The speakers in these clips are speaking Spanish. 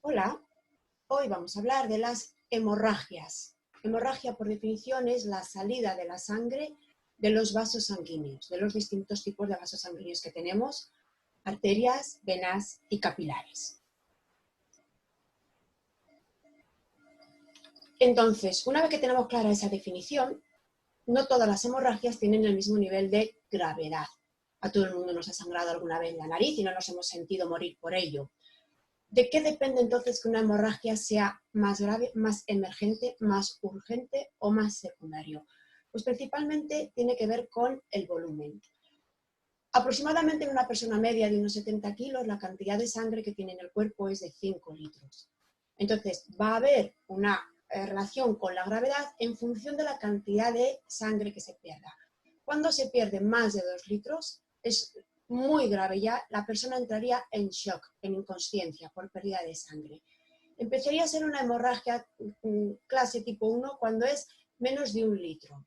Hola, hoy vamos a hablar de las hemorragias. Hemorragia, por definición, es la salida de la sangre de los vasos sanguíneos, de los distintos tipos de vasos sanguíneos que tenemos, arterias, venas y capilares. Entonces, una vez que tenemos clara esa definición, no todas las hemorragias tienen el mismo nivel de gravedad. A todo el mundo nos ha sangrado alguna vez la nariz y no nos hemos sentido morir por ello. ¿De qué depende entonces que una hemorragia sea más grave, más emergente, más urgente o más secundario? Pues principalmente tiene que ver con el volumen. Aproximadamente en una persona media de unos 70 kilos, la cantidad de sangre que tiene en el cuerpo es de 5 litros. Entonces, va a haber una relación con la gravedad en función de la cantidad de sangre que se pierda. Cuando se pierde más de 2 litros, es muy grave ya, la persona entraría en shock, en inconsciencia por pérdida de sangre. Empezaría a ser una hemorragia clase tipo 1 cuando es menos de 1 litro,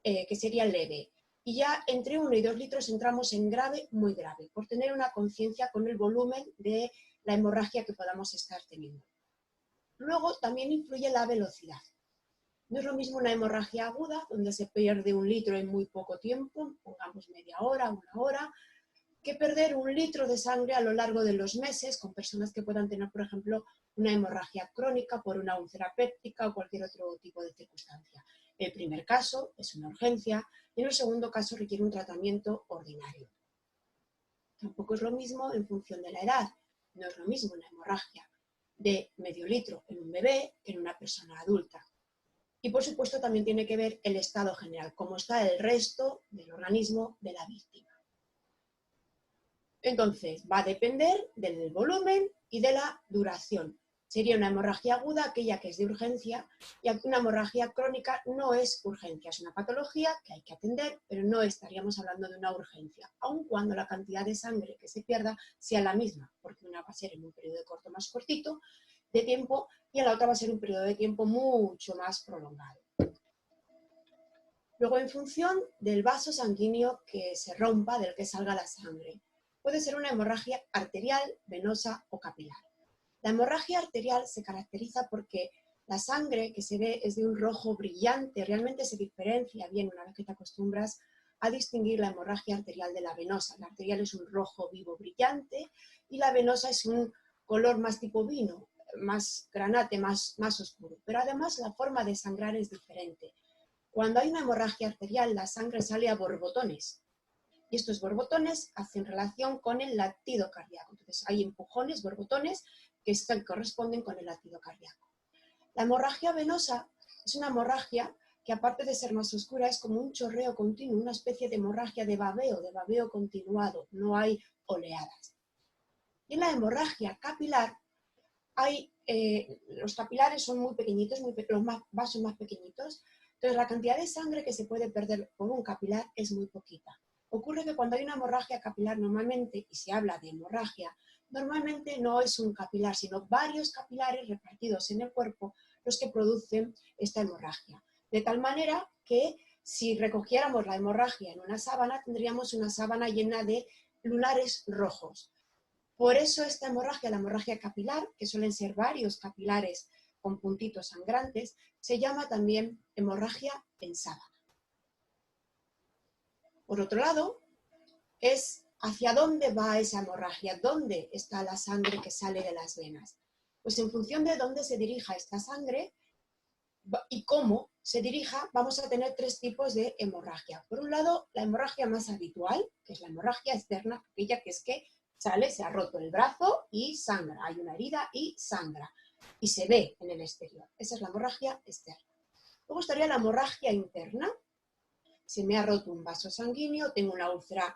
que sería leve. Y ya entre 1 y 2 litros entramos en grave, muy grave, por tener una conciencia con el volumen de la hemorragia que podamos estar teniendo. Luego también influye la velocidad. No es lo mismo una hemorragia aguda, donde se pierde 1 litro en muy poco tiempo, pongamos media hora, 1 hora, que perder 1 litro de sangre a lo largo de los meses con personas que puedan tener, por ejemplo, una hemorragia crónica por una úlcera péptica o cualquier otro tipo de circunstancia. El primer caso es una urgencia y en el segundo caso requiere un tratamiento ordinario. Tampoco es lo mismo en función de la edad. No es lo mismo una hemorragia de medio litro en un bebé que en una persona adulta. Y por supuesto también tiene que ver el estado general, cómo está el resto del organismo de la víctima. Entonces, va a depender del volumen y de la duración. Sería una hemorragia aguda aquella que es de urgencia y una hemorragia crónica no es urgencia, es una patología que hay que atender, pero no estaríamos hablando de una urgencia, aun cuando la cantidad de sangre que se pierda sea la misma, porque una va a ser en un periodo de corto más cortito de tiempo y en la otra va a ser un periodo de tiempo mucho más prolongado. Luego, en función del vaso sanguíneo que se rompa, del que salga la sangre, puede ser una hemorragia arterial, venosa o capilar. La hemorragia arterial se caracteriza porque la sangre que se ve es de un rojo brillante, realmente se diferencia bien una vez que te acostumbras a distinguir la hemorragia arterial de la venosa. La arterial es un rojo vivo brillante y la venosa es un color más tipo vino, más granate, más oscuro. Pero además la forma de sangrar es diferente. Cuando hay una hemorragia arterial, la sangre sale a borbotones. Y estos borbotones hacen relación con el latido cardíaco. Entonces hay empujones, borbotones, que corresponden con el latido cardíaco. La hemorragia venosa es una hemorragia que, aparte de ser más oscura, es como un chorreo continuo, una especie de hemorragia de babeo continuado, no hay oleadas. Y en la hemorragia capilar, los capilares son muy pequeñitos, los vasos más pequeñitos, entonces la cantidad de sangre que se puede perder por un capilar es muy poquita. Ocurre que cuando hay una hemorragia capilar normalmente, y se habla de hemorragia, normalmente no es un capilar, sino varios capilares repartidos en el cuerpo los que producen esta hemorragia. De tal manera que si recogiéramos la hemorragia en una sábana, tendríamos una sábana llena de lunares rojos. Por eso esta hemorragia, la hemorragia capilar, que suelen ser varios capilares con puntitos sangrantes, se llama también hemorragia en sábana. Por otro lado, es hacia dónde va esa hemorragia, dónde está la sangre que sale de las venas. Pues en función de dónde se dirija esta sangre y cómo se dirija, vamos a tener 3 tipos de hemorragia. Por un lado, la hemorragia más habitual, que es la hemorragia externa, aquella que es que sale, se ha roto el brazo y sangra, hay una herida y sangra, y se ve en el exterior. Esa es la hemorragia externa. Luego estaría la hemorragia interna. Se me ha roto un vaso sanguíneo, tengo una úlcera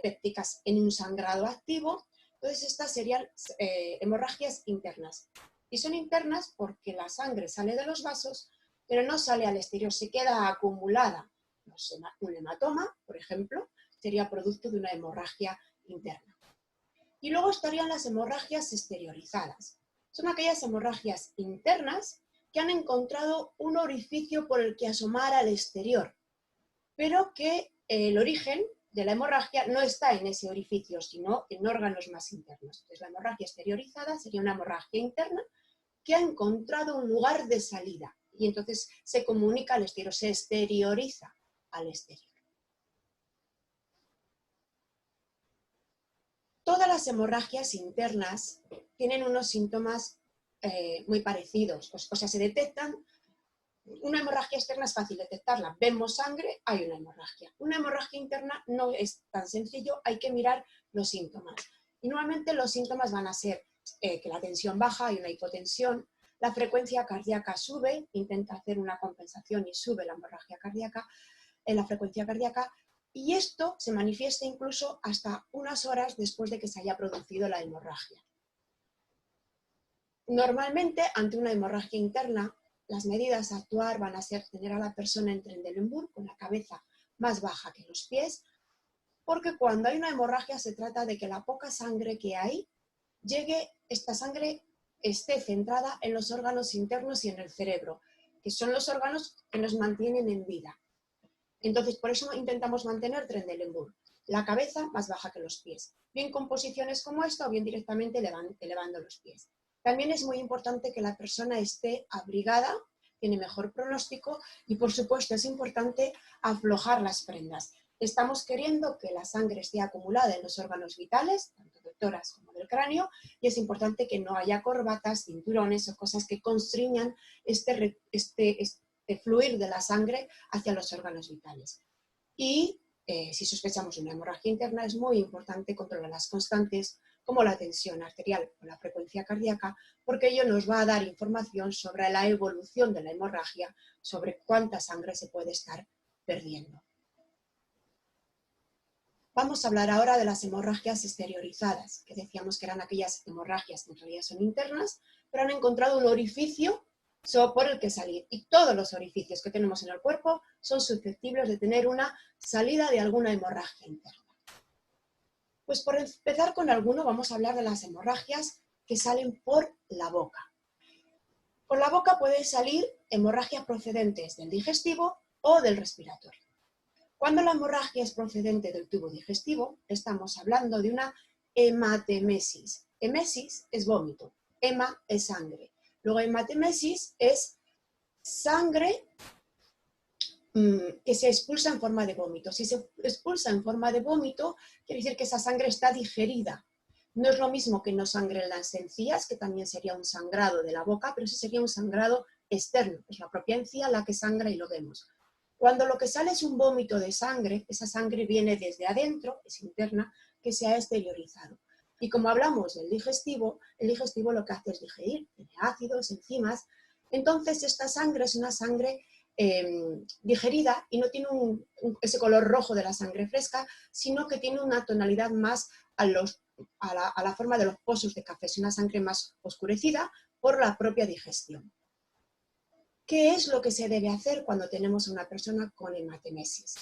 péptica en un sangrado activo, entonces estas serían hemorragias internas. Y son internas porque la sangre sale de los vasos, pero no sale al exterior, se queda acumulada. No sé, un hematoma, por ejemplo, sería producto de una hemorragia interna. Y luego estarían las hemorragias exteriorizadas. Son aquellas hemorragias internas que han encontrado un orificio por el que asomar al exterior, pero que el origen de la hemorragia no está en ese orificio, sino en órganos más internos. Entonces, la hemorragia exteriorizada sería una hemorragia interna que ha encontrado un lugar de salida y entonces se comunica al exterior, se exterioriza al exterior. Todas las hemorragias internas tienen unos síntomas muy parecidos, o sea, se detectan. Una hemorragia externa es fácil detectarla, vemos sangre, hay una hemorragia. Una hemorragia interna no es tan sencillo, hay que mirar los síntomas. Y normalmente los síntomas van a ser que la tensión baja, hay una hipotensión, la frecuencia cardíaca sube, intenta hacer una compensación y sube la hemorragia cardíaca, la frecuencia cardíaca, y esto se manifiesta incluso hasta unas horas después de que se haya producido la hemorragia. Normalmente, ante una hemorragia interna, las medidas a actuar van a ser tener a la persona en Trendelenburg con la cabeza más baja que los pies, porque cuando hay una hemorragia se trata de que la poca sangre que hay esta sangre esté centrada en los órganos internos y en el cerebro, que son los órganos que nos mantienen en vida. Entonces, por eso intentamos mantener Trendelenburg, la cabeza más baja que los pies, bien con posiciones como esta o bien directamente elevando los pies. También es muy importante que la persona esté abrigada, tiene mejor pronóstico y, por supuesto, es importante aflojar las prendas. Estamos queriendo que la sangre esté acumulada en los órganos vitales, tanto del tórax como del cráneo, y es importante que no haya corbatas, cinturones o cosas que constriñan este fluir de la sangre hacia los órganos vitales. Y si sospechamos una hemorragia interna, es muy importante controlar las constantes como la tensión arterial o la frecuencia cardíaca, porque ello nos va a dar información sobre la evolución de la hemorragia, sobre cuánta sangre se puede estar perdiendo. Vamos a hablar ahora de las hemorragias exteriorizadas, que decíamos que eran aquellas hemorragias que en realidad son internas, pero han encontrado un orificio por el que salir. Y todos los orificios que tenemos en el cuerpo son susceptibles de tener una salida de alguna hemorragia interna. Pues por empezar con alguno vamos a hablar de las hemorragias que salen por la boca. Por la boca pueden salir hemorragias procedentes del digestivo o del respiratorio. Cuando la hemorragia es procedente del tubo digestivo, estamos hablando de una hematemesis. Emesis es vómito, hema es sangre. Luego hematemesis es sangre que se expulsa en forma de vómito. Si se expulsa en forma de vómito, quiere decir que esa sangre está digerida. No es lo mismo que no sangre las encías, que también sería un sangrado de la boca, pero ese sería un sangrado externo, es la propia encía la que sangra y lo vemos. Cuando lo que sale es un vómito de sangre, esa sangre viene desde adentro, es interna, que se ha exteriorizado. Y como hablamos del digestivo, el digestivo lo que hace es digerir, tiene ácidos, enzimas. Entonces esta sangre es una sangre digerida y no tiene ese color rojo de la sangre fresca, sino que tiene una tonalidad más a la forma de los pozos de café. Es una sangre más oscurecida por la propia digestión. ¿Qué es lo que se debe hacer cuando tenemos a una persona con hematemesis?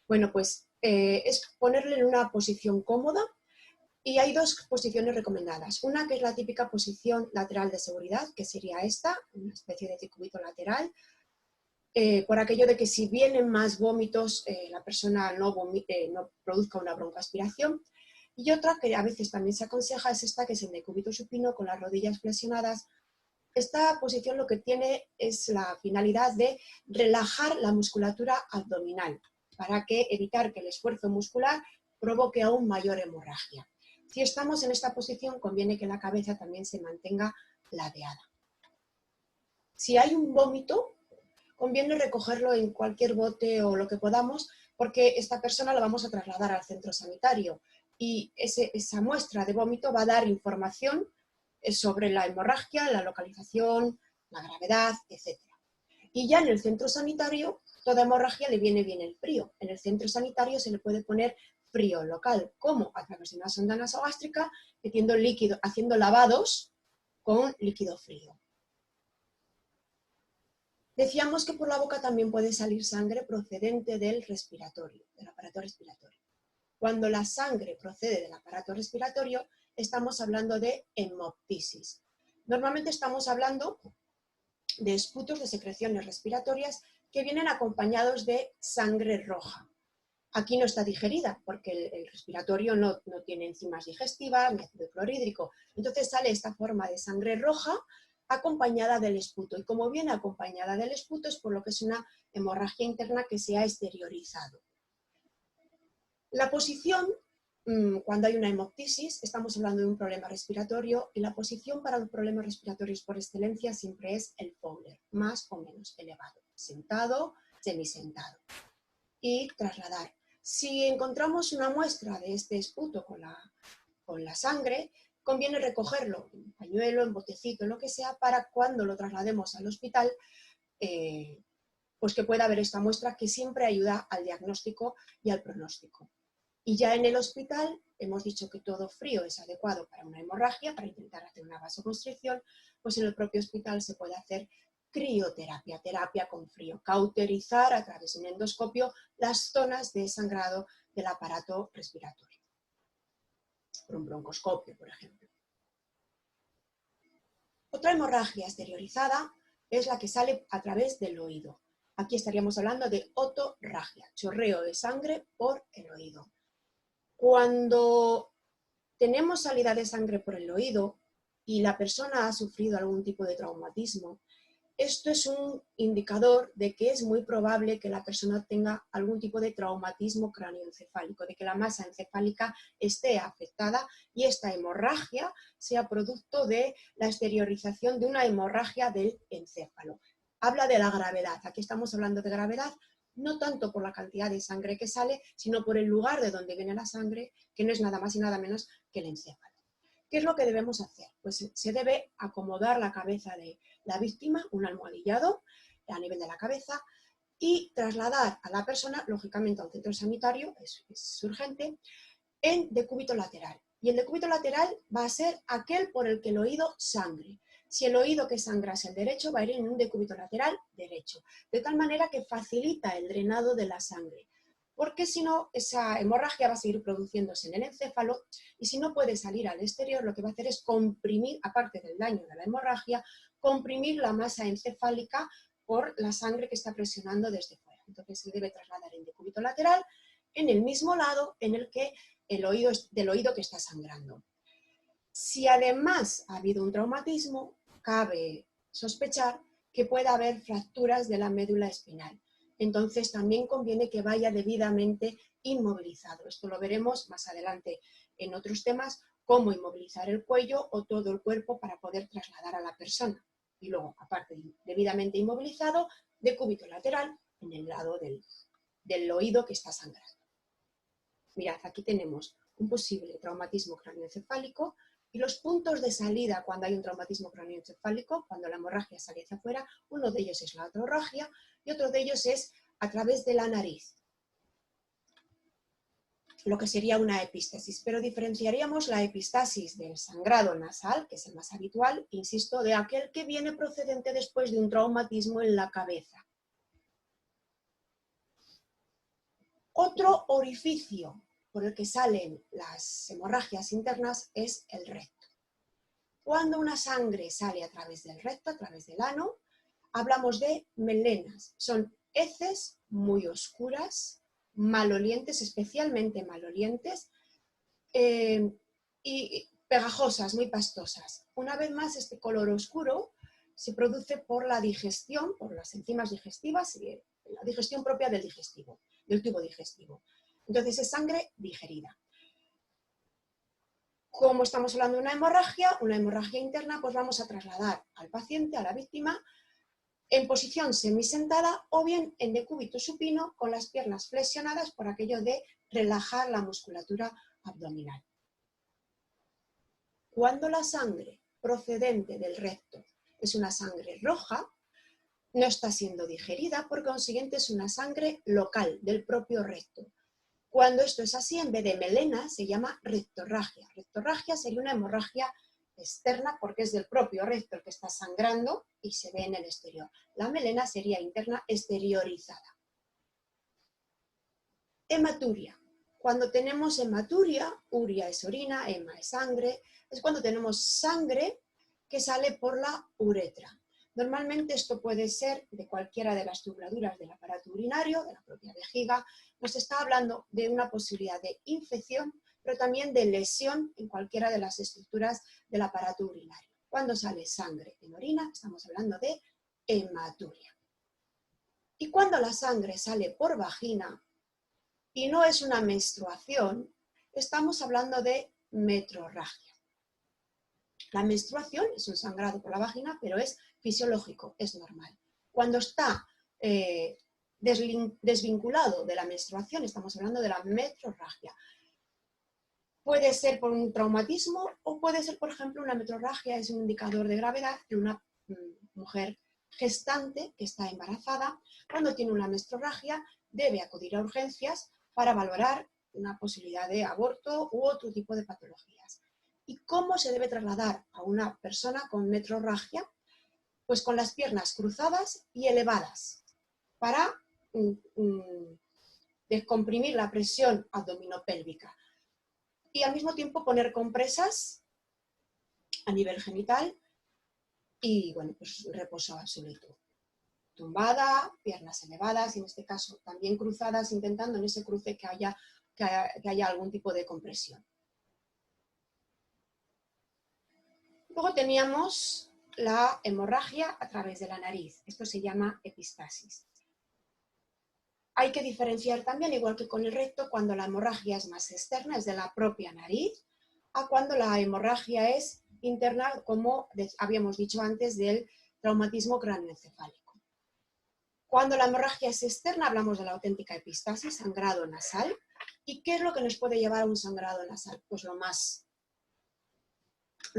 Bueno, pues es ponerle en una posición cómoda y hay dos posiciones recomendadas. Una que es la típica posición lateral de seguridad, que sería esta, una especie de circuito lateral, por aquello de que si vienen más vómitos, la persona no produzca una broncoaspiración. Y otra que a veces también se aconseja es esta, que es el decúbito supino con las rodillas flexionadas. Esta posición lo que tiene es la finalidad de relajar la musculatura abdominal para evitar que el esfuerzo muscular provoque aún mayor hemorragia. Si estamos en esta posición, conviene que la cabeza también se mantenga ladeada. Si hay un vómito, conviene recogerlo en cualquier bote o lo que podamos, porque esta persona la vamos a trasladar al centro sanitario y esa muestra de vómito va a dar información sobre la hemorragia, la localización, la gravedad, etc. Y ya en el centro sanitario, toda hemorragia le viene bien el frío. En el centro sanitario se le puede poner frío local, como a través de una sonda nasogástrica, metiendo líquido, haciendo lavados con líquido frío. Decíamos que por la boca también puede salir sangre procedente del respiratorio, del aparato respiratorio. Cuando la sangre procede del aparato respiratorio, estamos hablando de hemoptisis. Normalmente estamos hablando de esputos de secreciones respiratorias que vienen acompañados de sangre roja. Aquí no está digerida porque el respiratorio no tiene enzimas digestivas ni ácido clorhídrico. Entonces sale esta forma de sangre roja acompañada del esputo. Y como viene acompañada del esputo es por lo que es una hemorragia interna que se ha exteriorizado. La posición, cuando hay una hemoptisis, estamos hablando de un problema respiratorio y la posición para los problemas respiratorios por excelencia siempre es el Fowler, más o menos elevado, sentado, semisentado. Y trasladar. Si encontramos una muestra de este esputo con la sangre, conviene recogerlo en pañuelo, en botecito, en lo que sea, para cuando lo traslademos al hospital, pues que pueda haber esta muestra que siempre ayuda al diagnóstico y al pronóstico. Y ya en el hospital hemos dicho que todo frío es adecuado para una hemorragia, para intentar hacer una vasoconstricción, pues en el propio hospital se puede hacer crioterapia, terapia con frío, cauterizar a través de un endoscopio las zonas de sangrado del aparato respiratorio, por un broncoscopio, por ejemplo. Otra hemorragia exteriorizada es la que sale a través del oído. Aquí estaríamos hablando de otorragia, chorreo de sangre por el oído. Cuando tenemos salida de sangre por el oído y la persona ha sufrido algún tipo de traumatismo, esto es un indicador de que es muy probable que la persona tenga algún tipo de traumatismo cráneoencefálico, de que la masa encefálica esté afectada y esta hemorragia sea producto de la exteriorización de una hemorragia del encéfalo. Habla de la gravedad. Aquí estamos hablando de gravedad no tanto por la cantidad de sangre que sale, sino por el lugar de donde viene la sangre, que no es nada más y nada menos que el encéfalo. ¿Qué es lo que debemos hacer? Pues se debe acomodar la cabeza de la víctima, un almohadillado a nivel de la cabeza, y trasladar a la persona, lógicamente, a un centro sanitario, es urgente, en decúbito lateral. Y el decúbito lateral va a ser aquel por el que el oído sangre. Si el oído que sangra es el derecho, va a ir en un decúbito lateral derecho, de tal manera que facilita el drenado de la sangre. Porque si no, esa hemorragia va a seguir produciéndose en el encéfalo y si no puede salir al exterior, lo que va a hacer es comprimir, aparte del daño de la hemorragia, comprimir la masa encefálica por la sangre que está presionando desde fuera. Entonces se debe trasladar en decúbito lateral en el mismo lado en el que del oído que está sangrando. Si además ha habido un traumatismo, cabe sospechar que pueda haber fracturas de la médula espinal. Entonces también conviene que vaya debidamente inmovilizado. Esto lo veremos más adelante en otros temas, cómo inmovilizar el cuello o todo el cuerpo para poder trasladar a la persona. Y luego, aparte de debidamente inmovilizado, decúbito lateral en el lado del oído que está sangrando. Mirad, aquí tenemos un posible traumatismo craneoencefálico y los puntos de salida cuando hay un traumatismo craneoencefálico, cuando la hemorragia sale hacia afuera, uno de ellos es la otorragia y otro de ellos es a través de la nariz, lo que sería una epistasis, pero diferenciaríamos la epistasis del sangrado nasal, que es el más habitual, insisto, de aquel que viene procedente después de un traumatismo en la cabeza. Otro orificio por el que salen las hemorragias internas es el recto. Cuando una sangre sale a través del recto, a través del ano, hablamos de melenas. Son heces muy oscuras, malolientes, especialmente malolientes, y pegajosas, muy pastosas. Una vez más, este color oscuro se produce por la digestión, por las enzimas digestivas y la digestión propia del digestivo, del tubo digestivo. Entonces es sangre digerida. Como estamos hablando de una hemorragia interna, pues vamos a trasladar al paciente, a la víctima, en posición semisentada o bien en decúbito supino con las piernas flexionadas por aquello de relajar la musculatura abdominal. Cuando la sangre procedente del recto es una sangre roja, no está siendo digerida, por consiguiente es una sangre local del propio recto. Cuando esto es así, en vez de melena, se llama rectorragia. Rectorragia sería una hemorragia externa porque es del propio recto el que está sangrando y se ve en el exterior. La melena sería interna exteriorizada. Hematuria. Cuando tenemos hematuria, uria es orina, hema es sangre, es cuando tenemos sangre que sale por la uretra. Normalmente esto puede ser de cualquiera de las tubuladuras del aparato urinario, de la propia vejiga. Nos está hablando de una posibilidad de infección, pero también de lesión en cualquiera de las estructuras del aparato urinario. Cuando sale sangre en orina, estamos hablando de hematuria. Y cuando la sangre sale por vagina y no es una menstruación, estamos hablando de metrorragia. La menstruación es un sangrado por la vagina, pero es fisiológico, es normal. Cuando está desvinculado de la menstruación, estamos hablando de la metrorragia. Puede ser por un traumatismo o puede ser, por ejemplo, una metrorragia es un indicador de gravedad en una mujer gestante que está embarazada. Cuando tiene una metrorragia debe acudir a urgencias para valorar una posibilidad de aborto u otro tipo de patologías. ¿Y cómo se debe trasladar a una persona con metrorragia? Pues con las piernas cruzadas y elevadas para descomprimir la presión abdominopélvica y al mismo tiempo poner compresas a nivel genital y, bueno, pues reposo absoluto. Tumbada, piernas elevadas y en este caso también cruzadas, intentando en ese cruce que haya algún tipo de compresión. Luego teníamos la hemorragia a través de la nariz. Esto se llama epistasis. Hay que diferenciar también, igual que con el recto, cuando la hemorragia es más externa, es de la propia nariz, a cuando la hemorragia es interna, como habíamos dicho antes, del traumatismo cráneoencefálico. Cuando la hemorragia es externa, hablamos de la auténtica epistasis, sangrado nasal. ¿Y qué es lo que nos puede llevar a un sangrado nasal? Pues lo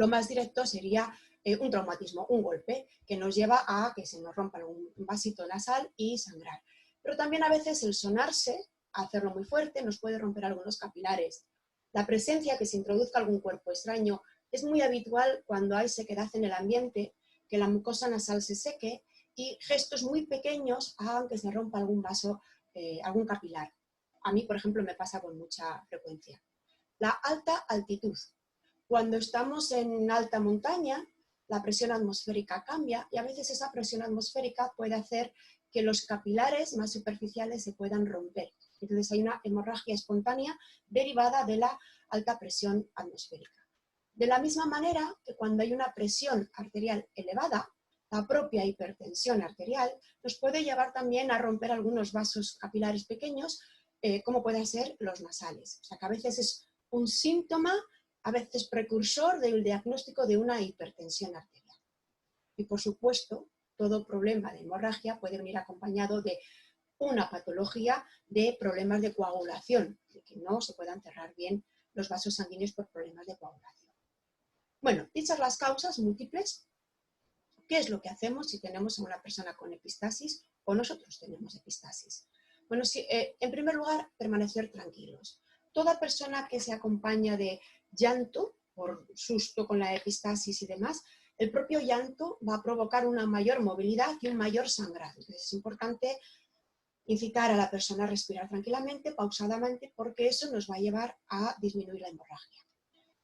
más directo sería un traumatismo, un golpe, que nos lleva a que se nos rompa un vasito nasal y sangrar. Pero también a veces el sonarse, hacerlo muy fuerte, nos puede romper algunos capilares. La presencia, que se introduzca algún cuerpo extraño, es muy habitual cuando hay sequedad en el ambiente, que la mucosa nasal se seque y gestos muy pequeños hagan que se rompa algún vaso, algún capilar. A mí, por ejemplo, me pasa con mucha frecuencia. La alta altitud. Cuando estamos en alta montaña, la presión atmosférica cambia y a veces esa presión atmosférica puede hacer que los capilares más superficiales se puedan romper. Entonces hay una hemorragia espontánea derivada de la alta presión atmosférica. De la misma manera que cuando hay una presión arterial elevada, la propia hipertensión arterial nos puede llevar también a romper algunos vasos capilares pequeños, como pueden ser los nasales. O sea que a veces es un síntoma, a veces precursor del diagnóstico de una hipertensión arterial. Y por supuesto, todo problema de hemorragia puede venir acompañado de una patología de problemas de coagulación, de que no se puedan cerrar bien los vasos sanguíneos por problemas de coagulación. Bueno, dichas las causas múltiples, ¿qué es lo que hacemos si tenemos a una persona con epistasis o nosotros tenemos epistasis? Bueno, en primer lugar, permanecer tranquilos. Toda persona que se acompaña de llanto, por susto con la epistasis y demás, el propio llanto va a provocar una mayor movilidad y un mayor sangrado. Entonces es importante incitar a la persona a respirar tranquilamente, pausadamente, porque eso nos va a llevar a disminuir la hemorragia.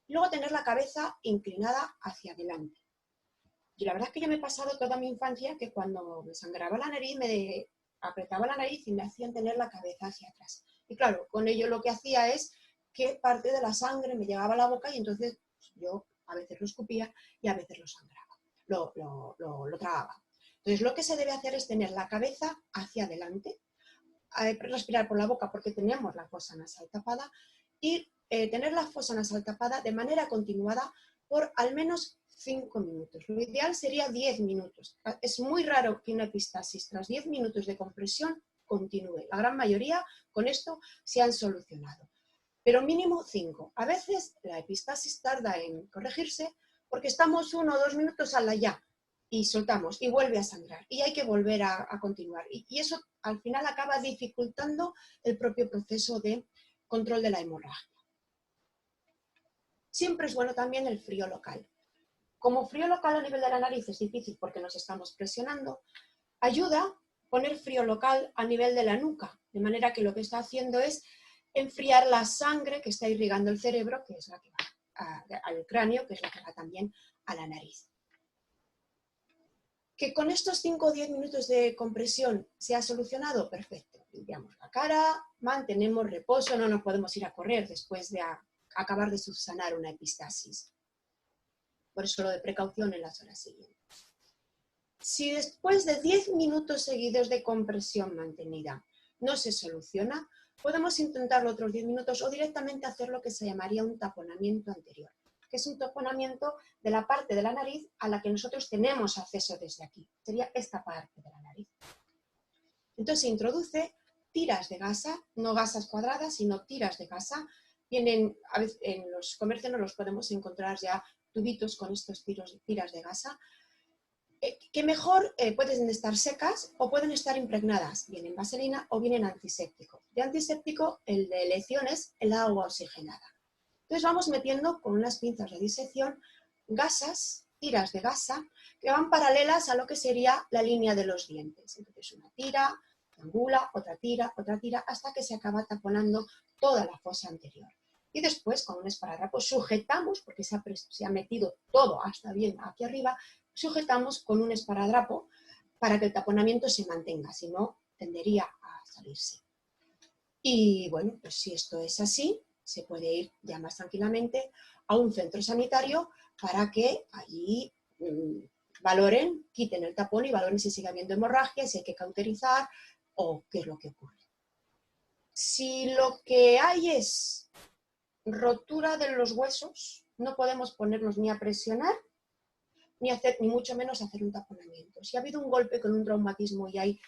Y luego tener la cabeza inclinada hacia adelante. Y la verdad es que yo me he pasado toda mi infancia que cuando me sangraba la nariz, me apretaba la nariz y me hacían tener la cabeza hacia atrás. Y claro, con ello lo que hacía es que parte de la sangre me llegaba a la boca y entonces yo a veces lo escupía y a veces lo sangraba, lo tragaba. Entonces lo que se debe hacer es tener la cabeza hacia adelante, respirar por la boca porque teníamos la fosa nasal tapada y tener la fosa nasal tapada de manera continuada por al menos 5 minutos. Lo ideal sería 10 minutos. Es muy raro que una epistasis tras 10 minutos de compresión continúe. La gran mayoría con esto se han solucionado. Pero mínimo 5. A veces la epistasis tarda en corregirse porque estamos 1 o 2 minutos a la ya y soltamos y vuelve a sangrar y hay que volver a continuar. Y eso al final acaba dificultando el propio proceso de control de la hemorragia. Siempre es bueno también el frío local. Como frío local a nivel de la nariz es difícil porque nos estamos presionando, ayuda poner frío local a nivel de la nuca, de manera que lo que está haciendo es enfriar la sangre que está irrigando el cerebro, que es la que va al cráneo, que es la que va también a la nariz. Que con estos 5 o 10 minutos de compresión se ha solucionado, perfecto. Limpiamos la cara, mantenemos reposo, no nos podemos ir a correr después de acabar de subsanar una epistasis. Por eso lo de precaución en las horas siguientes. Si después de 10 minutos seguidos de compresión mantenida no se soluciona, podemos intentarlo otros 10 minutos o directamente hacer lo que se llamaría un taponamiento anterior, que es un taponamiento de la parte de la nariz a la que nosotros tenemos acceso desde aquí. Sería esta parte de la nariz. Entonces se introduce tiras de gasa, no gasas cuadradas, sino tiras de gasa. Vienen, a veces en los comercios no los podemos encontrar ya tubitos con estos tiras de gasa, que mejor pueden estar secas o pueden estar impregnadas, bien en vaselina o bien en antiséptico. De antiséptico, el de elección es el agua oxigenada. Entonces vamos metiendo con unas pinzas de disección gasas, tiras de gasa, que van paralelas a lo que sería la línea de los dientes. Entonces una tira, triangula, otra tira, hasta que se acaba taponando toda la fosa anterior. Y después con un esparadrapo sujetamos, porque se ha metido todo hasta bien aquí arriba, sujetamos con un esparadrapo para que el taponamiento se mantenga, si no tendería a salirse. Y bueno, pues si esto es así, se puede ir ya más tranquilamente a un centro sanitario para que allí valoren, quiten el tapón y valoren si sigue habiendo hemorragia, si hay que cauterizar o qué es lo que ocurre. Si lo que hay es rotura de los huesos, no podemos ponernos ni a presionar ni mucho menos hacer un taponamiento. Si ha habido un golpe con un traumatismo y hay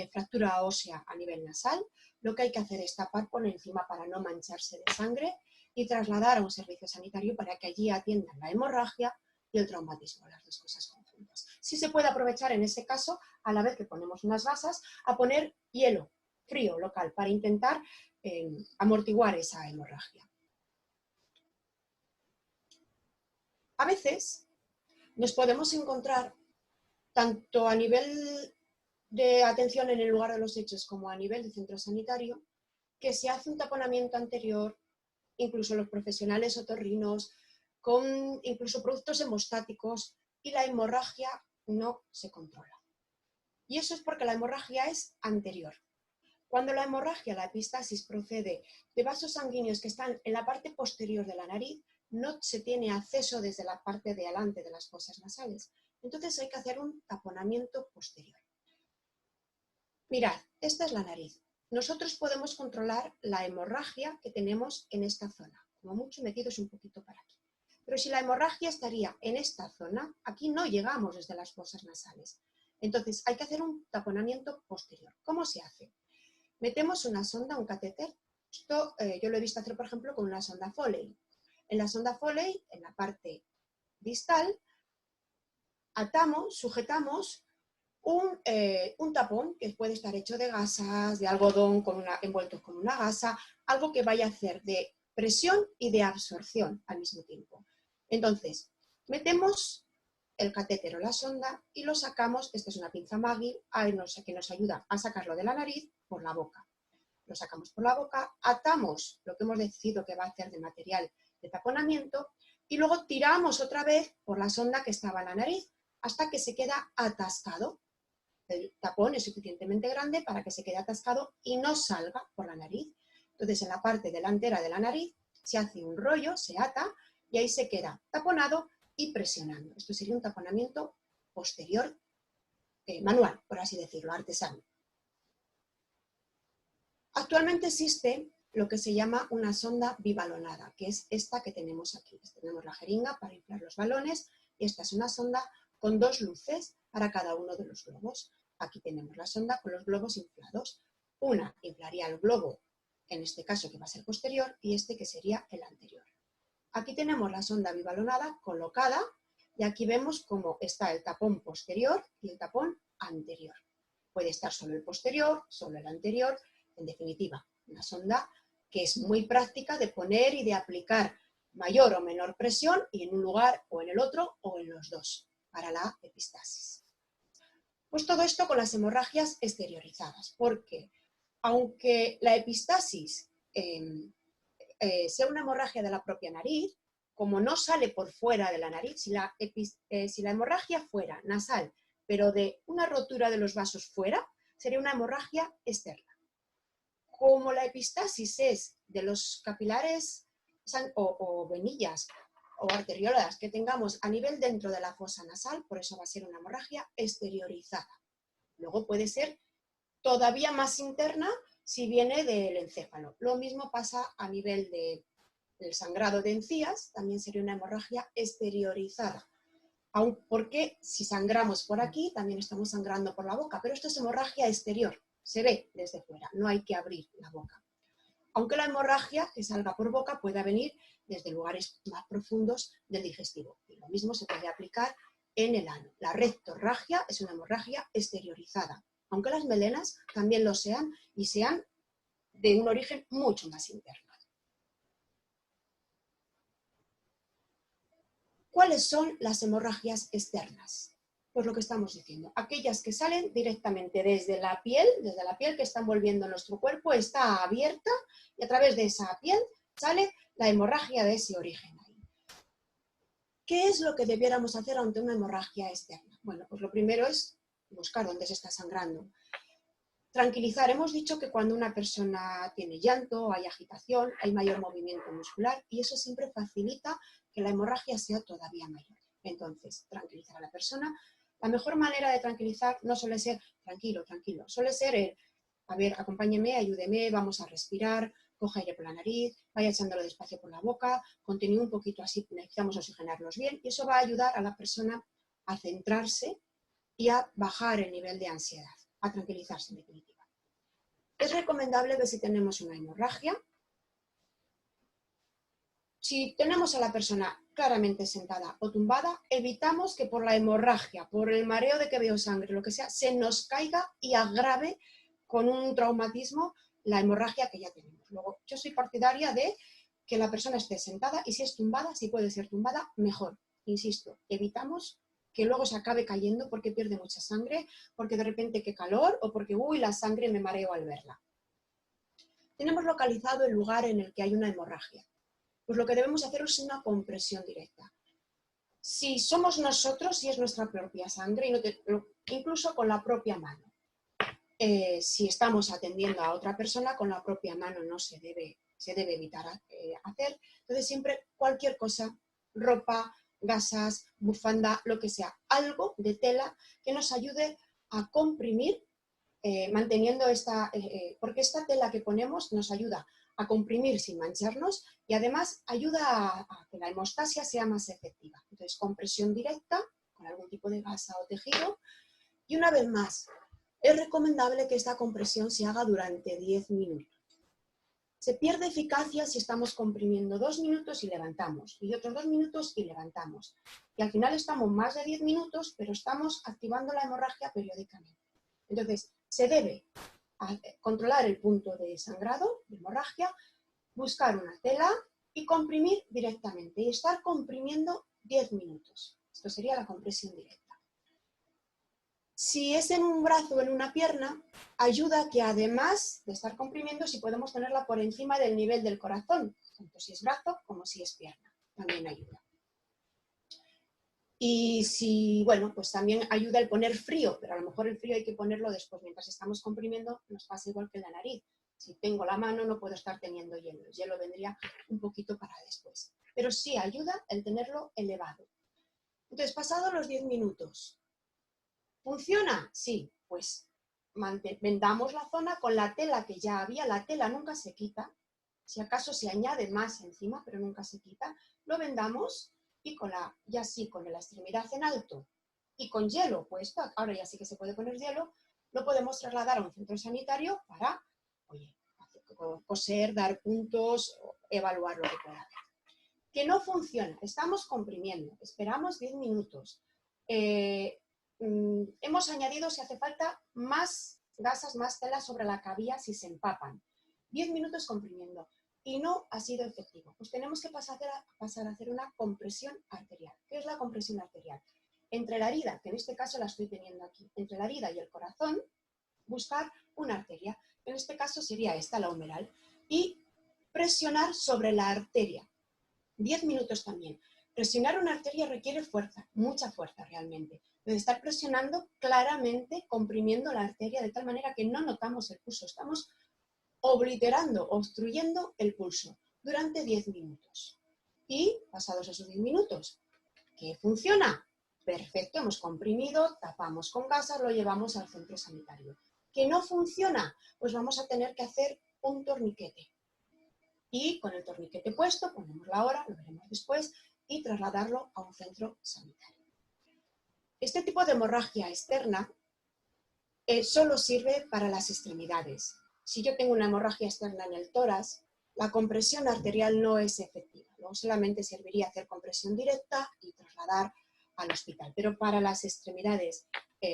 fractura ósea a nivel nasal, lo que hay que hacer es tapar por encima para no mancharse de sangre y trasladar a un servicio sanitario para que allí atiendan la hemorragia y el traumatismo, las dos cosas conjuntas. Sí se puede aprovechar en ese caso, a la vez que ponemos unas gasas, a poner hielo frío local para intentar amortiguar esa hemorragia. A veces nos podemos encontrar, tanto a nivel de atención en el lugar de los hechos como a nivel de centro sanitario, que se hace un taponamiento anterior, incluso los profesionales otorrinos, con incluso productos hemostáticos, y la hemorragia no se controla. Y eso es porque la hemorragia es anterior. Cuando la hemorragia, la epistasis, procede de vasos sanguíneos que están en la parte posterior de la nariz, no se tiene acceso desde la parte de adelante de las fosas nasales. Entonces hay que hacer un taponamiento posterior. Mirad, esta es la nariz. Nosotros podemos controlar la hemorragia que tenemos en esta zona, como mucho metidos un poquito para aquí. Pero si la hemorragia estaría en esta zona, aquí no llegamos desde las fosas nasales. Entonces hay que hacer un taponamiento posterior. ¿Cómo se hace? Metemos una sonda, un catéter. Esto yo lo he visto hacer, por ejemplo, con una sonda Foley. En la sonda Foley, en la parte distal, atamos, sujetamos un tapón que puede estar hecho de gasas, de algodón envuelto con una gasa, algo que vaya a hacer de presión y de absorción al mismo tiempo. Entonces, metemos el catéter o la sonda y lo sacamos. Esta es una pinza Maggi que nos ayuda a sacarlo de la nariz por la boca. Lo sacamos por la boca, atamos lo que hemos decidido que va a hacer de material de taponamiento y luego tiramos otra vez por la sonda que estaba en la nariz hasta que se queda atascado. El tapón es suficientemente grande para que se quede atascado y no salga por la nariz. Entonces, en la parte delantera de la nariz se hace un rollo, se ata y ahí se queda taponado y presionando. Esto sería un taponamiento posterior manual, por así decirlo, artesano. Actualmente existe lo que se llama una sonda bibalonada, que es esta que tenemos aquí. Tenemos la jeringa para inflar los balones y esta es una sonda con dos luces para cada uno de los globos. Aquí tenemos la sonda con los globos inflados. Una inflaría el globo, en este caso que va a ser posterior, y este que sería el anterior. Aquí tenemos la sonda bibalonada colocada y aquí vemos cómo está el tapón posterior y el tapón anterior. Puede estar solo el posterior, solo el anterior. En definitiva, una sonda que es muy práctica de poner y de aplicar mayor o menor presión y en un lugar o en el otro o en los dos para la epistasis. Pues todo esto con las hemorragias exteriorizadas, porque aunque la epistasis sea una hemorragia de la propia nariz, como no sale por fuera de la nariz, si la hemorragia fuera nasal pero de una rotura de los vasos fuera, sería una hemorragia externa. Como la epistasis es de los capilares o venillas o arteriolas que tengamos a nivel dentro de la fosa nasal, por eso va a ser una hemorragia exteriorizada. Luego puede ser todavía más interna si viene del encéfalo. Lo mismo pasa a nivel del sangrado de encías, también sería una hemorragia exteriorizada. Aun porque si sangramos por aquí, también estamos sangrando por la boca, pero esto es hemorragia exterior, se ve desde fuera, no hay que abrir la boca. Aunque la hemorragia que salga por boca pueda venir desde lugares más profundos del digestivo. Y lo mismo se puede aplicar en el ano. La rectorragia es una hemorragia exteriorizada, aunque las melenas también lo sean y sean de un origen mucho más interno. ¿Cuáles son las hemorragias externas? Pues lo que estamos diciendo, aquellas que salen directamente desde la piel que está envolviendo nuestro cuerpo, está abierta y a través de esa piel sale la hemorragia de ese origen. ¿Qué es lo que debiéramos hacer ante una hemorragia externa? Bueno, pues lo primero es buscar dónde se está sangrando. Tranquilizar, hemos dicho que cuando una persona tiene llanto, hay agitación, hay mayor movimiento muscular y eso siempre facilita que la hemorragia sea todavía mayor. Entonces, tranquilizar a la persona. La mejor manera de tranquilizar no suele ser tranquilo, tranquilo, suele ser a ver, acompáñeme, ayúdeme, vamos a respirar, coja aire por la nariz, vaya echándolo despacio por la boca, continúe un poquito así, necesitamos oxigenarlos bien y eso va a ayudar a la persona a centrarse y a bajar el nivel de ansiedad, a tranquilizarse en definitiva. Es recomendable que si tenemos una hemorragia, si tenemos a la persona claramente sentada o tumbada, evitamos que por la hemorragia, por el mareo de que veo sangre, lo que sea, se nos caiga y agrave con un traumatismo la hemorragia que ya tenemos. Luego, yo soy partidaria de que la persona esté sentada y si es tumbada, si puede ser tumbada, mejor. Insisto, evitamos que luego se acabe cayendo porque pierde mucha sangre, porque de repente qué calor o porque, uy, la sangre me mareo al verla. Tenemos localizado el lugar en el que hay una hemorragia. Pues lo que debemos hacer es una compresión directa. Si somos nosotros, si es nuestra propia sangre, incluso con la propia mano. Si estamos atendiendo a otra persona, con la propia mano no se debe evitar hacer. Entonces siempre cualquier cosa, ropa, gasas, bufanda, lo que sea, algo de tela que nos ayude a comprimir, manteniendo porque esta tela que ponemos nos ayuda a comprimir sin mancharnos y además ayuda a que la hemostasia sea más efectiva. Entonces, compresión directa con algún tipo de gasa o tejido y una vez más, es recomendable que esta compresión se haga durante 10 minutos. Se pierde eficacia si estamos comprimiendo 2 minutos y levantamos, y otros 2 minutos y levantamos. Y al final estamos más de 10 minutos, pero estamos activando la hemorragia periódicamente. Entonces, se debe controlar el punto de sangrado, de hemorragia, buscar una tela y comprimir directamente. Y estar comprimiendo 10 minutos. Esto sería la compresión directa. Si es en un brazo o en una pierna, ayuda que además de estar comprimiendo, si podemos tenerla por encima del nivel del corazón, tanto si es brazo como si es pierna, también ayuda. Y si, bueno, pues también ayuda el poner frío, pero a lo mejor el frío hay que ponerlo después, mientras estamos comprimiendo, nos pasa igual que en la nariz. Si tengo la mano no puedo estar teniendo hielo, el hielo vendría un poquito para después. Pero sí ayuda el tenerlo elevado. Entonces, pasados los 10 minutos, ¿funciona? Sí, pues vendamos la zona con la tela que ya había, la tela nunca se quita, si acaso se añade más encima, pero nunca se quita, lo vendamos y ya sí, con la extremidad en alto y con hielo puesto, ahora ya sí que se puede poner hielo, lo podemos trasladar a un centro sanitario para, coser, dar puntos, evaluar lo que pueda haber. Que no funciona, estamos comprimiendo, esperamos 10 minutos, hemos añadido, si hace falta, más gasas, más tela sobre la cabilla si se empapan. 10 minutos comprimiendo y no ha sido efectivo. Pues tenemos que pasar a hacer una compresión arterial. ¿Qué es la compresión arterial? Entre la herida, que en este caso la estoy teniendo aquí, entre la herida y el corazón, buscar una arteria. En este caso sería esta, la humeral, y presionar sobre la arteria. 10 minutos también. Presionar una arteria requiere fuerza, mucha fuerza realmente. Debe estar presionando claramente, comprimiendo la arteria de tal manera que no notamos el pulso. Estamos obliterando, obstruyendo el pulso durante 10 minutos. Y pasados esos 10 minutos, ¿qué funciona? Perfecto, hemos comprimido, tapamos con gasas, lo llevamos al centro sanitario. ¿Que no funciona? Pues vamos a tener que hacer un torniquete. Y con el torniquete puesto, ponemos la hora, lo veremos después, y trasladarlo a un centro sanitario. Este tipo de hemorragia externa solo sirve para las extremidades. Si yo tengo una hemorragia externa en el tórax, la compresión arterial no es efectiva. No solamente serviría hacer compresión directa y trasladar al hospital, pero para las extremidades,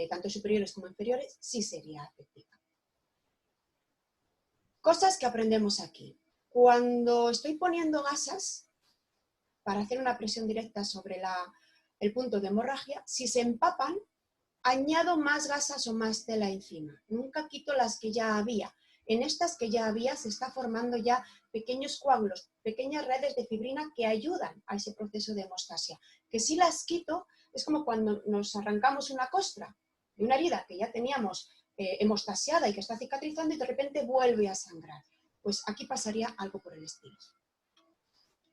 tanto superiores como inferiores, sí sería efectiva. Cosas que aprendemos aquí. Cuando estoy poniendo gasas para hacer una presión directa sobre el punto de hemorragia, si se empapan, añado más gasas o más tela encima. Nunca quito las que ya había. En estas que ya había se está formando ya pequeños coágulos, pequeñas redes de fibrina que ayudan a ese proceso de hemostasia. Que si las quito, es como cuando nos arrancamos una costra de una herida que ya teníamos hemostasiada y que está cicatrizando y de repente vuelve a sangrar. Pues aquí pasaría algo por el estilo.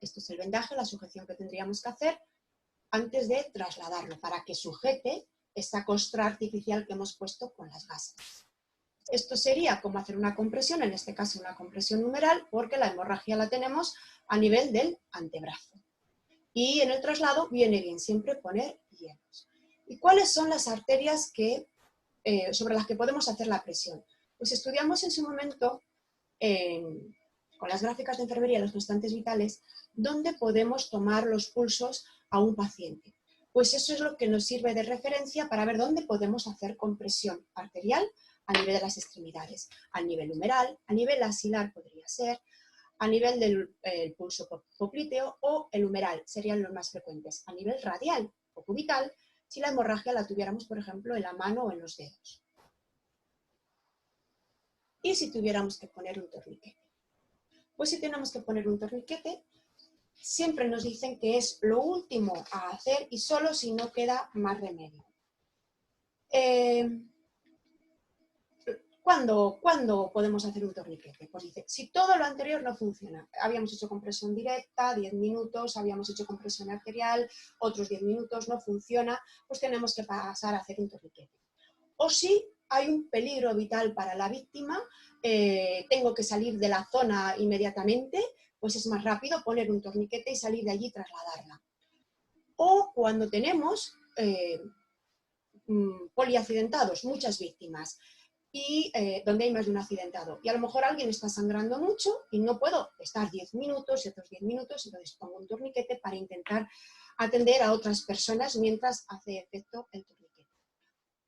Esto es el vendaje, la sujeción que tendríamos que hacer antes de trasladarlo, para que sujete esta costra artificial que hemos puesto con las gasas. Esto sería como hacer una compresión, en este caso una compresión numeral, porque la hemorragia la tenemos a nivel del antebrazo. Y en el traslado viene bien siempre poner hielos. ¿Y cuáles son las arterias sobre las que podemos hacer la presión? Pues estudiamos en su momento, con las gráficas de enfermería, los constantes vitales, dónde podemos tomar los pulsos a un paciente. Pues eso es lo que nos sirve de referencia para ver dónde podemos hacer compresión arterial a nivel de las extremidades, a nivel humeral, a nivel axilar podría ser, a nivel del pulso popliteo o el humeral, serían los más frecuentes, a nivel radial o cubital, si la hemorragia la tuviéramos, por ejemplo, en la mano o en los dedos. Y si tuviéramos que poner un torniquete. Pues si tenemos que poner un torniquete, siempre nos dicen que es lo último a hacer y solo si no queda más remedio. ¿Cuándo podemos hacer un torniquete? Pues dice, si todo lo anterior no funciona, habíamos hecho compresión directa, 10 minutos, habíamos hecho compresión arterial, otros 10 minutos, no funciona, pues tenemos que pasar a hacer un torniquete. O si hay un peligro vital para la víctima, tengo que salir de la zona inmediatamente, pues es más rápido poner un torniquete y salir de allí y trasladarla. O cuando tenemos poliaccidentados, muchas víctimas, y donde hay más de un accidentado. Y a lo mejor alguien está sangrando mucho y no puedo estar 10 minutos y otros 10 minutos, entonces pongo un torniquete para intentar atender a otras personas mientras hace efecto el torniquete.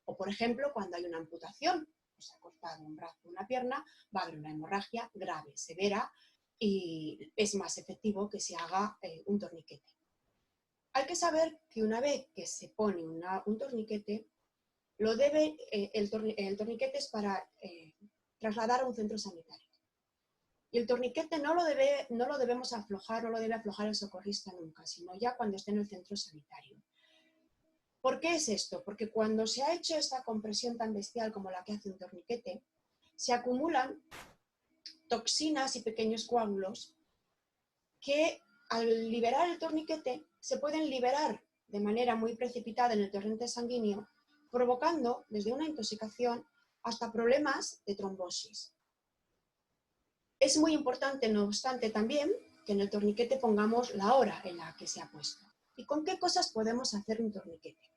O por ejemplo, cuando hay una amputación, se ha cortado un brazo o una pierna, va a haber una hemorragia grave, severa, y es más efectivo que se haga un torniquete. Hay que saber que una vez que se pone un torniquete, el torniquete es para trasladar a un centro sanitario. Y el torniquete no lo debemos aflojar, no lo debe aflojar el socorrista nunca, sino ya cuando esté en el centro sanitario. ¿Por qué es esto? Porque cuando se ha hecho esta compresión tan bestial como la que hace un torniquete, se acumulan toxinas y pequeños coágulos que al liberar el torniquete se pueden liberar de manera muy precipitada en el torrente sanguíneo, provocando desde una intoxicación hasta problemas de trombosis. Es muy importante, no obstante, también que en el torniquete pongamos la hora en la que se ha puesto. ¿Y con qué cosas podemos hacer un torniquete?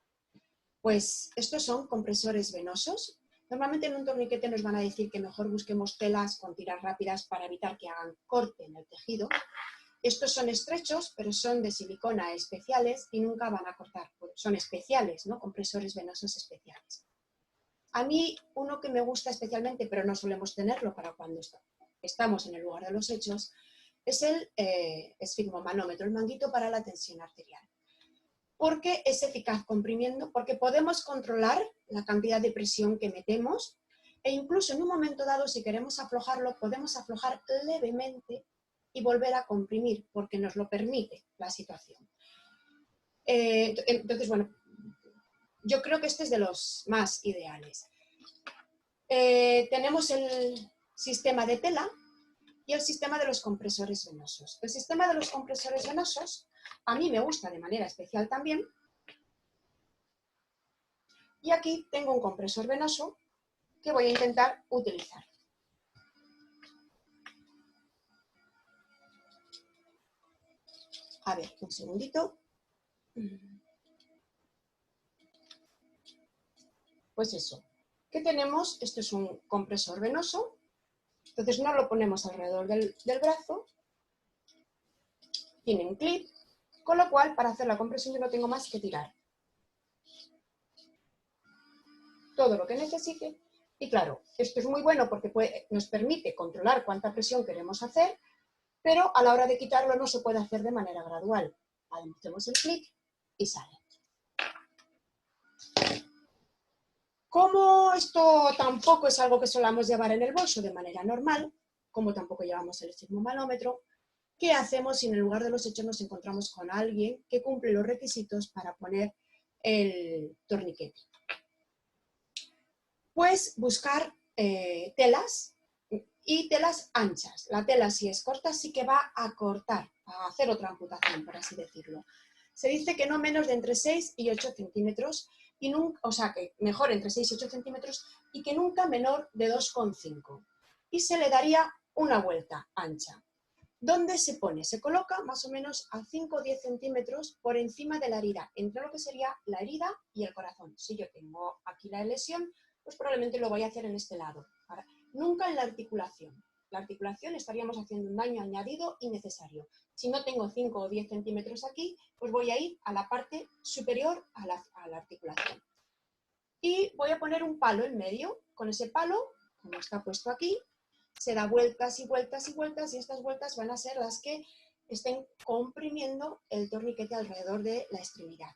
Pues estos son compresores venosos. Normalmente en un torniquete nos van a decir que mejor busquemos telas con tiras rápidas para evitar que hagan corte en el tejido. Estos son estrechos, pero son de silicona especiales y nunca van a cortar. Son especiales, ¿no? Compresores venosos especiales. A mí uno que me gusta especialmente, pero no solemos tenerlo para cuando estamos en el lugar de los hechos, es el esfigmomanómetro, el manguito para la tensión arterial. Porque es eficaz comprimiendo, porque podemos controlar la cantidad de presión que metemos e incluso en un momento dado, si queremos aflojarlo, podemos aflojar levemente y volver a comprimir, porque nos lo permite la situación. Entonces, bueno, yo creo que este es de los más ideales. Tenemos el sistema de tela y el sistema de los compresores venosos. El sistema de los compresores venosos a mí me gusta de manera especial también. Y aquí tengo un compresor venoso que voy a intentar utilizar. A ver, un segundito. Pues eso. ¿Qué tenemos? Esto es un compresor venoso. Entonces no lo ponemos alrededor del brazo. Tiene un clip, con lo cual para hacer la compresión yo no tengo más que tirar todo lo que necesite. Y claro, esto es muy bueno porque nos permite controlar cuánta presión queremos hacer, pero a la hora de quitarlo no se puede hacer de manera gradual. Hacemos el clic y sale. Como esto tampoco es algo que solamos llevar en el bolso de manera normal, como tampoco llevamos el estigmomalómetro, ¿qué hacemos si en el lugar de los hechos nos encontramos con alguien que cumple los requisitos para poner el torniquete? Pues buscar telas y telas anchas. La tela, si es corta, sí que va a cortar, a hacer otra amputación, por así decirlo. Se dice que no menos de entre 6 y 8 centímetros, o sea, que mejor entre 6 y 8 centímetros y que nunca menor de 2,5. Y se le daría una vuelta ancha. ¿Dónde se pone? Se coloca más o menos a 5 o 10 centímetros por encima de la herida, entre lo que sería la herida y el corazón. Si yo tengo aquí la lesión, pues probablemente lo voy a hacer en este lado. Ahora, nunca en la articulación. La articulación estaríamos haciendo un daño añadido innecesario. Si no tengo 5 o 10 centímetros aquí, pues voy a ir a la parte superior a la articulación. Y voy a poner un palo en medio. Con ese palo, como está puesto aquí, se da vueltas y vueltas y vueltas, y estas vueltas van a ser las que estén comprimiendo el torniquete alrededor de la extremidad.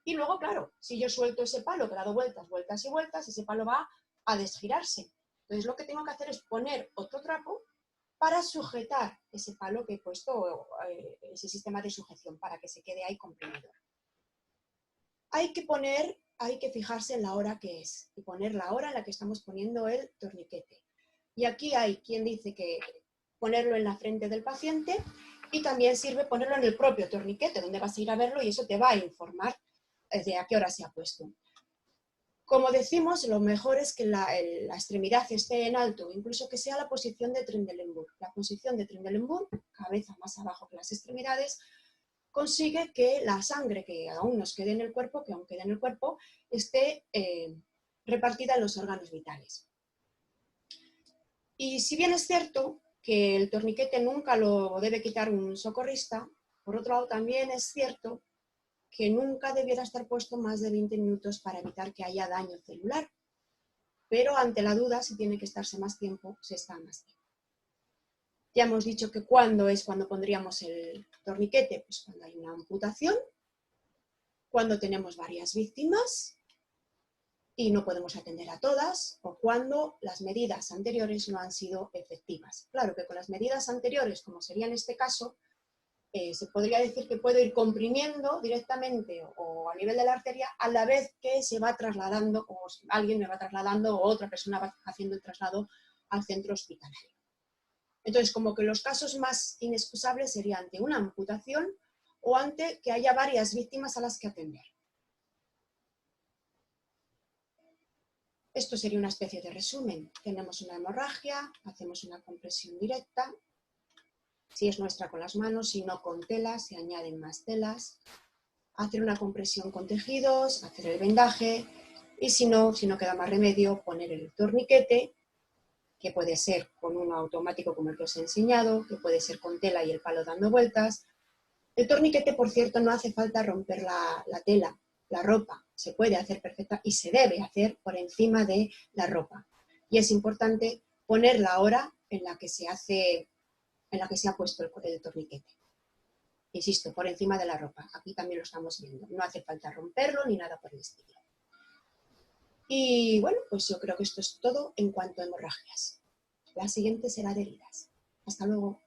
Y luego, claro, si yo suelto ese palo que ha dado vueltas, vueltas y vueltas, ese palo va a desgirarse. Entonces lo que tengo que hacer es poner otro trapo para sujetar ese palo que he puesto, ese sistema de sujeción, para que se quede ahí comprimido. Hay que fijarse en la hora que es y poner la hora en la que estamos poniendo el torniquete. Y aquí hay quien dice que ponerlo en la frente del paciente y también sirve ponerlo en el propio torniquete, donde vas a ir a verlo y eso te va a informar de a qué hora se ha puesto. Como decimos, lo mejor es que la extremidad esté en alto, incluso que sea la posición de Trendelenburg. La posición de Trendelenburg, cabeza más abajo que las extremidades, consigue que la sangre que aún nos quede en el cuerpo, que aún quede en el cuerpo, esté repartida en los órganos vitales. Y si bien es cierto que el torniquete nunca lo debe quitar un socorrista, por otro lado también es cierto que nunca debiera estar puesto más de 20 minutos para evitar que haya daño celular. Pero ante la duda, si tiene que estarse más tiempo, se está más tiempo. Ya hemos dicho que cuando pondríamos el torniquete, pues cuando hay una amputación, cuando tenemos varias víctimas y no podemos atender a todas, o cuando las medidas anteriores no han sido efectivas. Claro que con las medidas anteriores, como sería en este caso, se podría decir que puedo ir comprimiendo directamente o a nivel de la arteria a la vez que se va trasladando, o alguien me va trasladando, o otra persona va haciendo el traslado al centro hospitalario. Entonces, como que los casos más inexcusables serían ante una amputación o ante que haya varias víctimas a las que atender. Esto sería una especie de resumen. Tenemos una hemorragia, hacemos una compresión directa. Si es nuestra, con las manos, si no, con telas, se añaden más telas. Hacer una compresión con tejidos, hacer el vendaje y si no queda más remedio, poner el torniquete, que puede ser con uno automático como el que os he enseñado, que puede ser con tela y el palo dando vueltas. El torniquete, por cierto, no hace falta romper la tela, la ropa. Se puede hacer perfecta y se debe hacer por encima de la ropa. Y es importante poner la hora en la que se ha puesto el torniquete. Insisto, por encima de la ropa. Aquí también lo estamos viendo. No hace falta romperlo ni nada por el estilo. Y bueno, pues yo creo que esto es todo en cuanto a hemorragias. La siguiente será de heridas. Hasta luego.